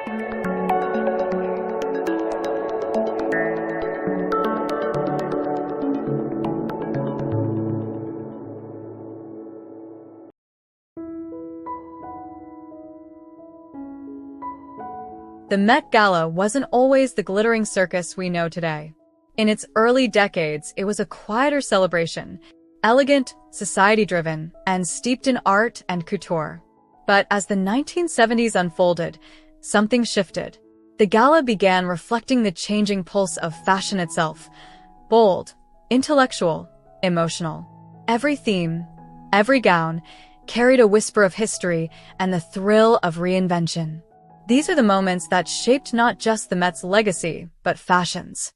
The Met Gala wasn't always the glittering circus we know today. In its early decades, it was a quieter celebration, elegant, society-driven, and steeped in art and couture. But as the 1970s unfolded, something shifted. The gala began reflecting the changing pulse of fashion itself. Bold, intellectual, emotional. Every theme, every gown, carried a whisper of history and the thrill of reinvention. These are the moments that shaped not just the Met's legacy, but fashion's.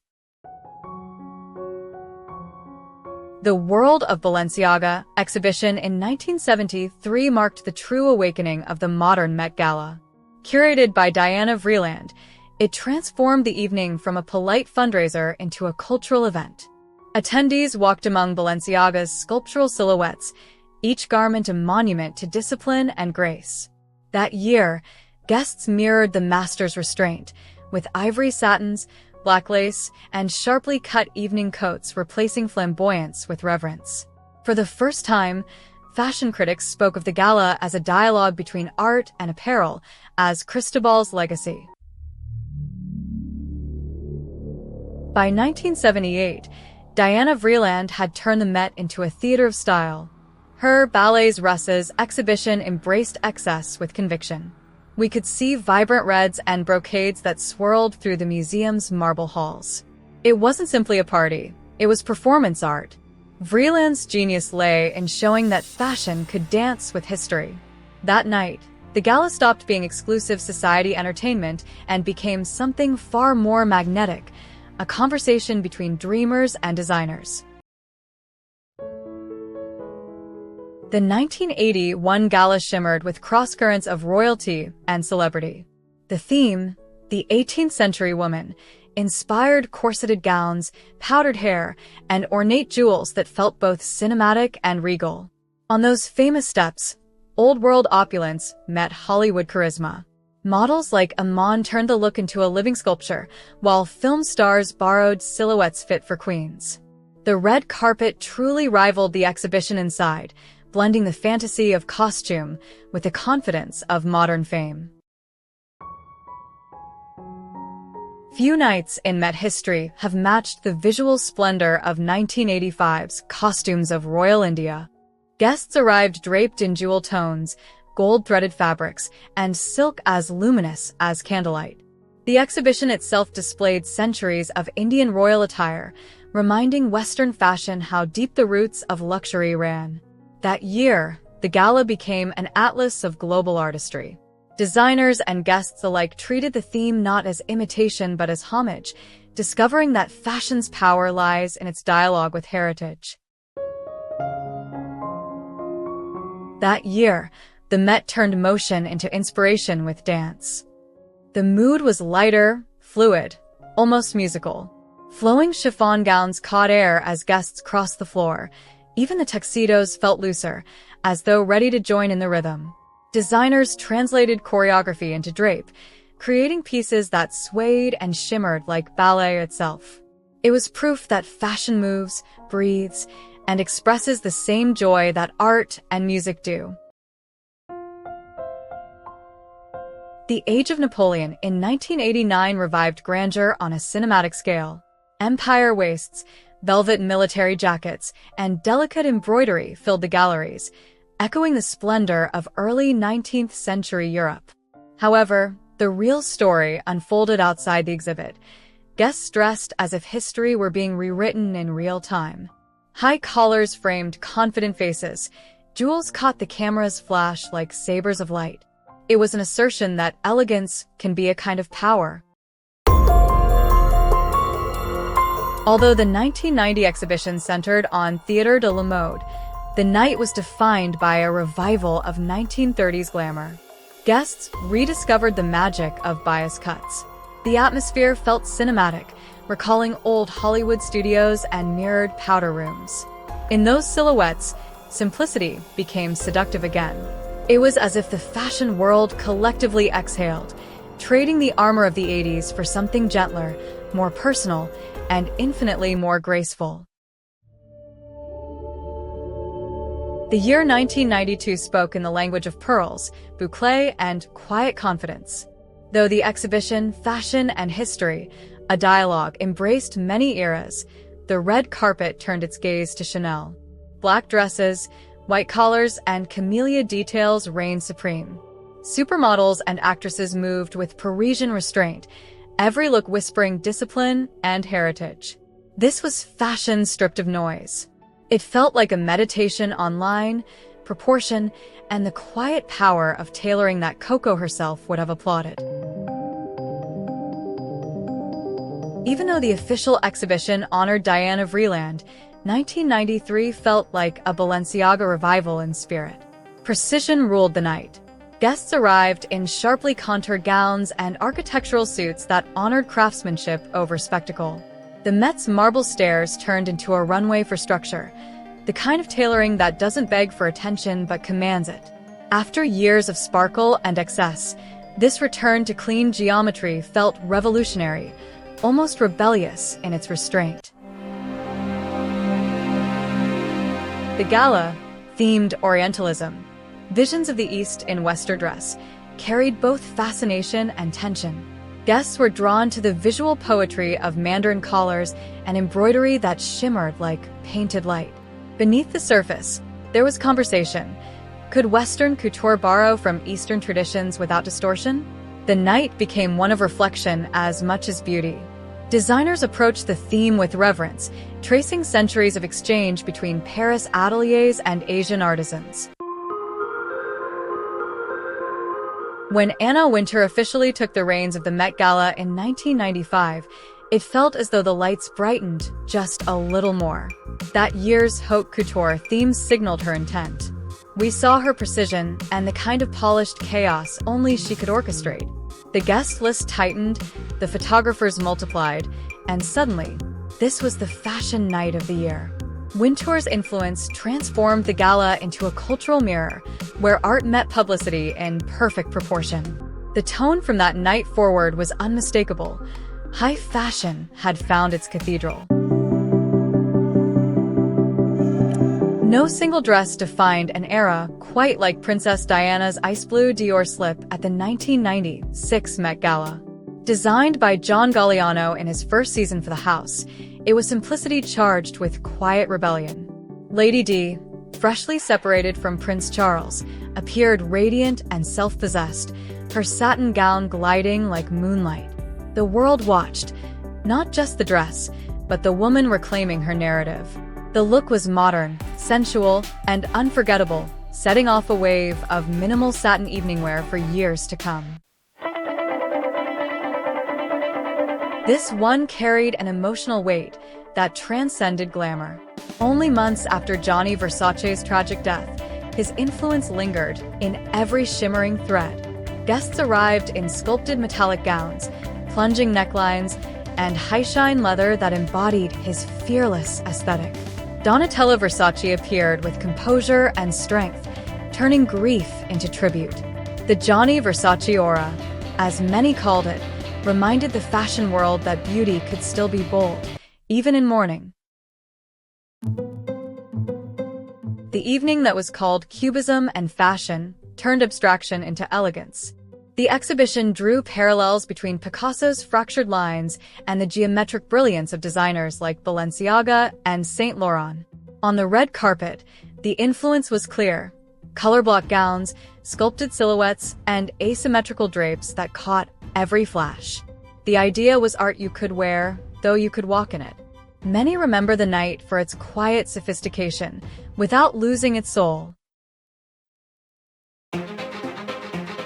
The World of Balenciaga exhibition in 1973 marked the true awakening of the modern Met Gala. Curated by Diana Vreeland, it transformed the evening from a polite fundraiser into a cultural event. Attendees walked among Balenciaga's sculptural silhouettes, each garment a monument to discipline and grace. That year, guests mirrored the master's restraint, with ivory satins, black lace, and sharply cut evening coats replacing flamboyance with reverence. For the first time, fashion critics spoke of the gala as a dialogue between art and apparel, as Cristobal's legacy. By 1978, Diana Vreeland had turned the Met into a theater of style. Her Ballets Russ's exhibition embraced excess with conviction. We could see vibrant reds and brocades that swirled through the museum's marble halls. It wasn't simply a party, it was performance art. Vreeland's genius lay in showing that fashion could dance with history. That night, the gala stopped being exclusive society entertainment and became something far more magnetic, a conversation between dreamers and designers. The 1981 gala shimmered with crosscurrents of royalty and celebrity. The theme, the 18th century woman, inspired corseted gowns, powdered hair, and ornate jewels that felt both cinematic and regal. On those famous steps, old-world opulence met Hollywood charisma. Models like Iman turned the look into a living sculpture, while film stars borrowed silhouettes fit for queens. The red carpet truly rivaled the exhibition inside, blending the fantasy of costume with the confidence of modern fame. Few nights in Met history have matched the visual splendor of 1985's costumes of Royal India. Guests arrived draped in jewel tones, gold-threaded fabrics, and silk as luminous as candlelight. The exhibition itself displayed centuries of Indian royal attire, reminding Western fashion how deep the roots of luxury ran. That year, the gala became an atlas of global artistry. Designers and guests alike treated the theme not as imitation but as homage, discovering that fashion's power lies in its dialogue with heritage. That year, the Met turned motion into inspiration with dance. The mood was lighter, fluid, almost musical. Flowing chiffon gowns caught air as guests crossed the floor. Even the tuxedos felt looser, as though ready to join in the rhythm. Designers translated choreography into drape, creating pieces that swayed and shimmered like ballet itself. It was proof that fashion moves, breathes, and expresses the same joy that art and music do. The Age of Napoleon in 1989 revived grandeur on a cinematic scale. Empire waists, velvet military jackets, and delicate embroidery filled the galleries, echoing the splendor of early 19th century Europe. However, the real story unfolded outside the exhibit. Guests dressed as if history were being rewritten in real time. High collars framed confident faces. Jewels caught the camera's flash like sabers of light. It was an assertion that elegance can be a kind of power. Although the 1990 exhibition centered on Théâtre de la Mode, the night was defined by a revival of 1930s glamour. Guests rediscovered the magic of bias cuts. The atmosphere felt cinematic, recalling old Hollywood studios and mirrored powder rooms. In those silhouettes, simplicity became seductive again. It was as if the fashion world collectively exhaled, trading the armor of the 80s for something gentler, more personal, and infinitely more graceful. The year 1992 spoke in the language of pearls, boucle, and quiet confidence. Though the exhibition, fashion, and history, a dialogue, embraced many eras, the red carpet turned its gaze to Chanel. Black dresses, white collars, and camellia details reigned supreme. Supermodels and actresses moved with Parisian restraint, every look whispering discipline and heritage. This was fashion stripped of noise. It felt like a meditation on line, proportion, and the quiet power of tailoring that Coco herself would have applauded. Even though the official exhibition honored Diana Vreeland, 1993 felt like a Balenciaga revival in spirit. Precision ruled the night. Guests arrived in sharply contoured gowns and architectural suits that honored craftsmanship over spectacle. The Met's marble stairs turned into a runway for structure, the kind of tailoring that doesn't beg for attention but commands it. After years of sparkle and excess, this return to clean geometry felt revolutionary, almost rebellious in its restraint. The gala, themed Orientalism, visions of the East in Western dress, carried both fascination and tension. Guests were drawn to the visual poetry of Mandarin collars and embroidery that shimmered like painted light. Beneath the surface, there was conversation. Could Western couture borrow from Eastern traditions without distortion? The night became one of reflection as much as beauty. Designers approached the theme with reverence, tracing centuries of exchange between Paris ateliers and Asian artisans. When Anna Wintour officially took the reins of the Met Gala in 1995, it felt as though the lights brightened just a little more. That year's haute couture theme signaled her intent. We saw her precision and the kind of polished chaos only she could orchestrate. The guest list tightened, the photographers multiplied, and suddenly, this was the fashion night of the year. Wintour's influence transformed the gala into a cultural mirror, where art met publicity in perfect proportion. The tone from that night forward was unmistakable. High fashion had found its cathedral. No single dress defined an era quite like Princess Diana's ice blue Dior slip at the 1996 Met Gala. Designed by John Galliano in his first season for the house, it was simplicity charged with quiet rebellion. Lady Di, freshly separated from Prince Charles, appeared radiant and self-possessed, her satin gown gliding like moonlight. The world watched, not just the dress, but the woman reclaiming her narrative. The look was modern, sensual, and unforgettable, setting off a wave of minimal satin evening wear for years to come. This one carried an emotional weight that transcended glamour. Only months after Gianni Versace's tragic death, his influence lingered in every shimmering thread. Guests arrived in sculpted metallic gowns, plunging necklines, and high-shine leather that embodied his fearless aesthetic. Donatella Versace appeared with composure and strength, turning grief into tribute. The Gianni Versace aura, as many called it, reminded the fashion world that beauty could still be bold, even in mourning. The evening that was called Cubism and fashion turned abstraction into elegance. The exhibition drew parallels between Picasso's fractured lines and the geometric brilliance of designers like Balenciaga and Saint Laurent. On the red carpet, the influence was clear: color block gowns, sculpted silhouettes, and asymmetrical drapes that caught every flash. The idea was art you could wear, though you could walk in it. Many remember the night for its quiet sophistication, without losing its soul.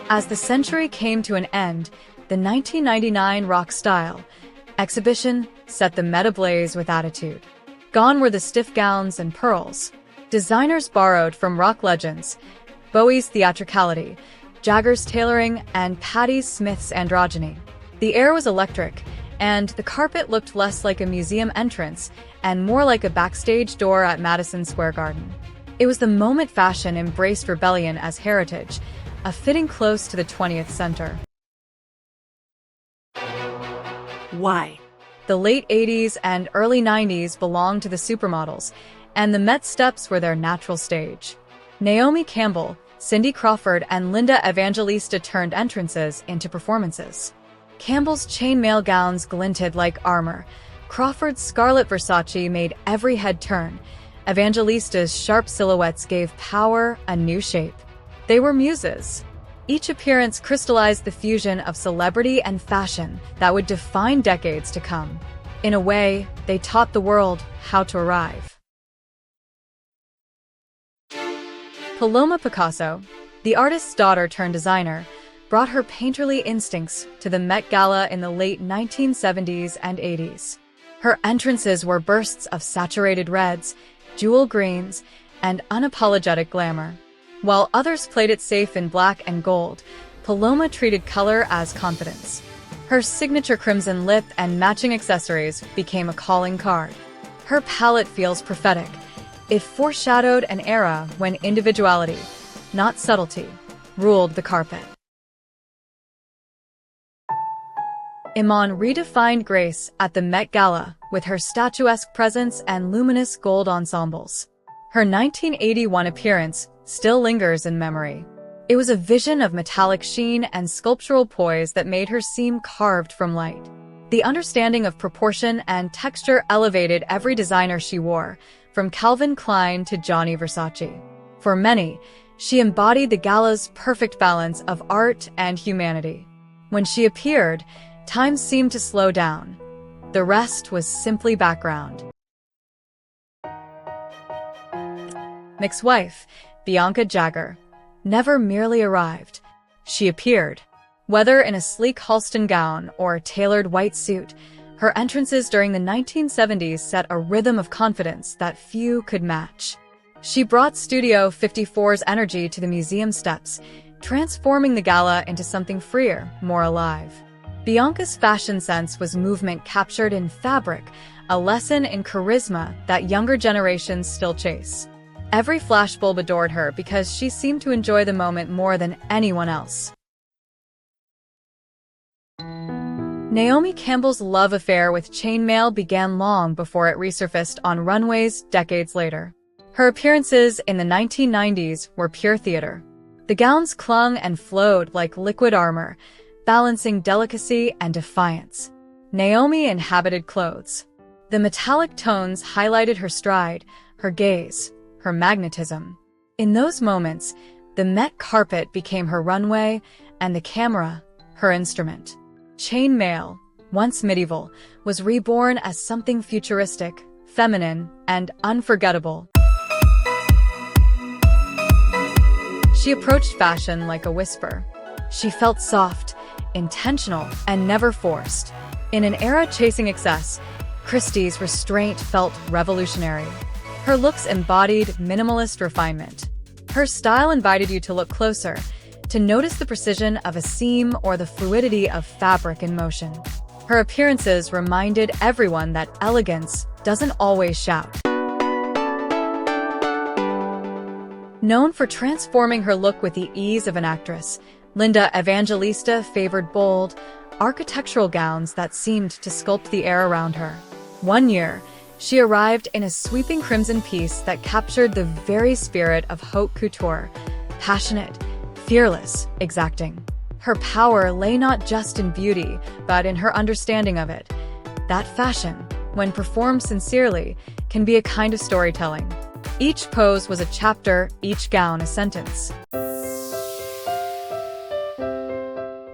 As the century came to an end, the 1999 Rock Style exhibition set the Met ablaze with attitude. Gone were the stiff gowns and pearls. Designers borrowed from rock legends, Bowie's theatricality, Jagger's tailoring, and Patti Smith's androgyny. The air was electric, and the carpet looked less like a museum entrance and more like a backstage door at Madison Square Garden. It was the moment fashion embraced rebellion as heritage, a fitting close to the 20th century. Why? The late 80s and early 90s belonged to the supermodels, and the Met steps were their natural stage. Naomi Campbell, Cindy Crawford, and Linda Evangelista turned entrances into performances. Campbell's chainmail gowns glinted like armor. Crawford's scarlet Versace made every head turn. Evangelista's sharp silhouettes gave power a new shape. They were muses. Each appearance crystallized the fusion of celebrity and fashion that would define decades to come. In a way, they taught the world how to arrive. Paloma Picasso, the artist's daughter turned designer, brought her painterly instincts to the Met Gala in the late 1970s and 80s. Her entrances were bursts of saturated reds, jewel greens, and unapologetic glamour. While others played it safe in black and gold, Paloma treated color as confidence. Her signature crimson lip and matching accessories became a calling card. Her palette feels prophetic. It foreshadowed an era when individuality, not subtlety, ruled the carpet. Iman redefined grace at the Met Gala with her statuesque presence and luminous gold ensembles. Her 1981 appearance still lingers in memory. It was a vision of metallic sheen and sculptural poise that made her seem carved from light. The understanding of proportion and texture elevated every designer she wore, from Calvin Klein to Gianni Versace. For many, she embodied the gala's perfect balance of art and humanity. When she appeared, time seemed to slow down. The rest was simply background. Mick's wife, Bianca Jagger, never merely arrived. She appeared. Whether in a sleek Halston gown or a tailored white suit, her entrances during the 1970s set a rhythm of confidence that few could match. She brought Studio 54's energy to the museum steps, transforming the gala into something freer, more alive. Bianca's fashion sense was movement captured in fabric, a lesson in charisma that younger generations still chase. Every flashbulb adored her because she seemed to enjoy the moment more than anyone else. Naomi Campbell's love affair with chainmail began long before it resurfaced on runways decades later. Her appearances in the 1990s were pure theater. The gowns clung and flowed like liquid armor, balancing delicacy and defiance. Naomi inhabited clothes. The metallic tones highlighted her stride, her gaze, her magnetism. In those moments, the Met carpet became her runway and the camera, her instrument. Chainmail, once medieval, was reborn as something futuristic, feminine, and unforgettable. She approached fashion like a whisper. She felt soft, intentional, and never forced. In an era chasing excess, Christie's restraint felt revolutionary. Her looks embodied minimalist refinement. Her style invited you to look closer, to notice the precision of a seam or the fluidity of fabric in motion. Her appearances reminded everyone that elegance doesn't always shout. Known for transforming her look with the ease of an actress, Linda Evangelista favored bold, architectural gowns that seemed to sculpt the air around her. One year, she arrived in a sweeping crimson piece that captured the very spirit of haute couture, passionate, fearless, exacting. Her power lay not just in beauty, but in her understanding of it. That fashion, when performed sincerely, can be a kind of storytelling. Each pose was a chapter, each gown a sentence.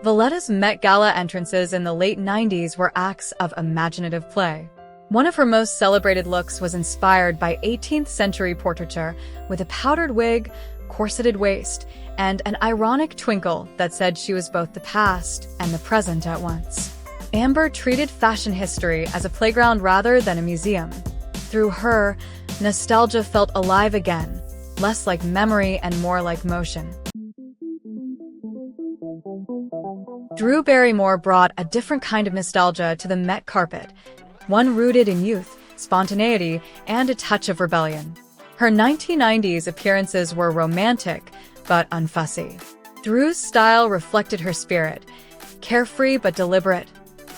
Valletta's Met Gala entrances in the late 90s were acts of imaginative play. One of her most celebrated looks was inspired by 18th century portraiture, with a powdered wig, corseted waist, and an ironic twinkle that said she was both the past and the present at once. Amber treated fashion history as a playground rather than a museum. Through her, nostalgia felt alive again, less like memory and more like motion. Drew Barrymore brought a different kind of nostalgia to the Met carpet, one rooted in youth, spontaneity, and a touch of rebellion. Her 1990s appearances were romantic, but unfussy. Drew's style reflected her spirit, carefree but deliberate,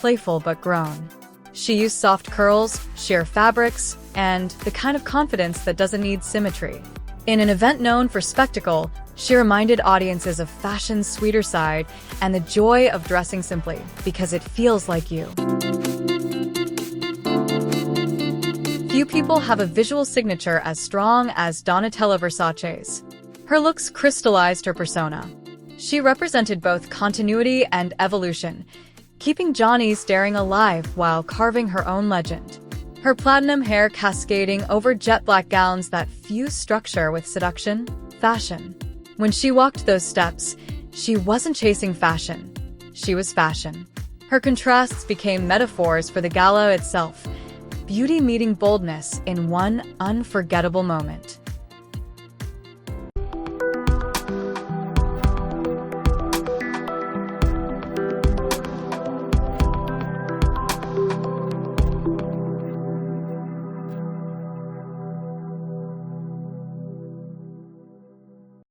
playful but grown. She used soft curls, sheer fabrics, and the kind of confidence that doesn't need symmetry. In an event known for spectacle, she reminded audiences of fashion's sweeter side and the joy of dressing simply because it feels like you. Few people have a visual signature as strong as Donatella Versace's. Her looks crystallized her persona. She represented both continuity and evolution, keeping Johnny's staring alive while carving her own legend. Her platinum hair cascading over jet black gowns that fused structure with seduction, fashion. When she walked those steps, she wasn't chasing fashion. She was fashion. Her contrasts became metaphors for the gala itself, beauty meeting boldness in one unforgettable moment.